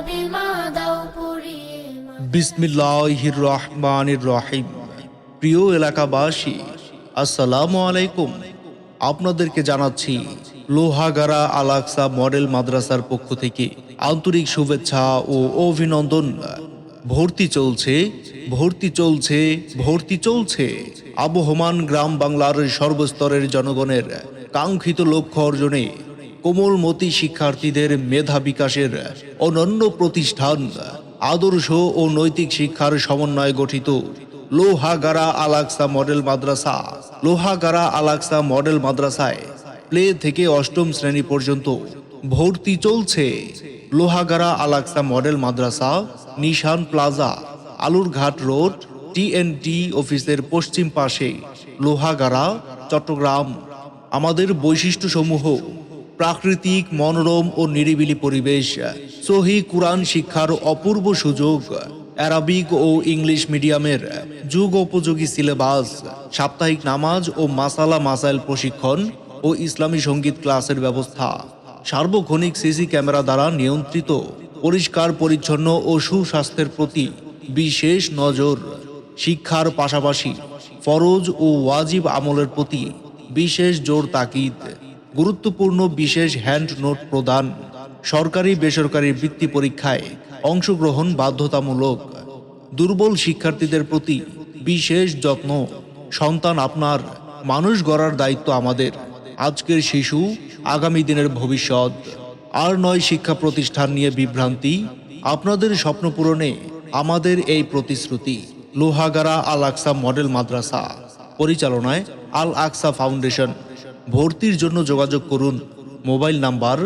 কালিমা দাও পড়িয়ে। বিসমিল্লাহির রহমানির রহিম। প্রিয় এলাকাবাসী, আসসালামু আলাইকুম। আপনাদেরকে জানাচ্ছি লোহাগাড়া আল আকসা মডেল মাদ্রাসার পক্ষ থেকে আন্তরিক শুভেচ্ছা ও অভিনন্দন। ভর্তি চলছে, ভর্তি চলছে, ভর্তি চলছে। আবহমান গ্রাম বাংলার সর্বস্তরের জনগণের কাঙ্ক্ষিত লক্ষ্য অর্জনে কোমলমতি শিক্ষার্থীদের মেধা বিকাশের অনন্য প্রতিষ্ঠান, আদর্শ ও নৈতিক শিক্ষার সমন্বয়ে গঠিত লোহাগাড়া আল আকসা মডেল মাদ্রাসা। লোহাগাড়া আল আকসা মডেল মাদ্রাসায় প্লে থেকে অষ্টম শ্রেণী পর্যন্ত ভর্তি চলছে। লোহাগাড়া আল আকসা মডেল মাদ্রাসা, নিশান প্লাজা, আলুরঘাট রোড, TNT অফিসের পশ্চিম পাশে, লোহাগাড়া, চট্টগ্রাম। আমাদের বৈশিষ্ট্যসমূহ: প্রাকৃতিক, মনোরম ও নিরিবিলি পরিবেশ, সহি কুরআন শিক্ষার অপূর্ব সুযোগ, আরবিক ও ইংলিশ মিডিয়ামের যুগোপযোগী সিলেবাস, সাপ্তাহিক নামাজ ও মাসালা মাসাইল প্রশিক্ষণ ও ইসলামী সঙ্গীত ক্লাসের ব্যবস্থা, সার্বক্ষণিক সিসি ক্যামেরা দ্বারা নিয়ন্ত্রিত, পরিষ্কার পরিচ্ছন্ন ও সুস্বাস্থ্যের প্রতি বিশেষ নজর, শিক্ষার পাশাপাশি ফরজ ও ওয়াজিব আমলের প্রতি বিশেষ জোর তাকিদ, গুরুত্বপূর্ণ বিশেষ হ্যান্ড নোট প্রদান, সরকারি বেসরকারি বৃত্তি পরীক্ষায় অংশগ্রহণ বাধ্যতামূলক, দুর্বল শিক্ষার্থীদের প্রতি বিশেষ যত্ন। সন্তান আপনার, মানুষ গড়ার দায়িত্ব আমাদের। আজকের শিশু আগামী দিনের ভবিষ্যৎ। আর নয় শিক্ষা প্রতিষ্ঠান নিয়ে বিভ্রান্তি, আপনাদের স্বপ্ন পূরণে আমাদের এই প্রতিশ্রুতি। লোহাগাড়া আল আকসা মডেল মাদ্রাসা, পরিচালনায় আল আকসা ফাউন্ডেশন। ভর্তির জন্য যোগাযোগ করুন মোবাইল নাম্বার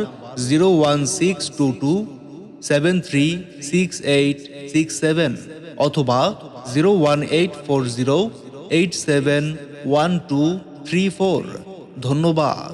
01622736867 অথবা 01840871234। ধন্যবাদ।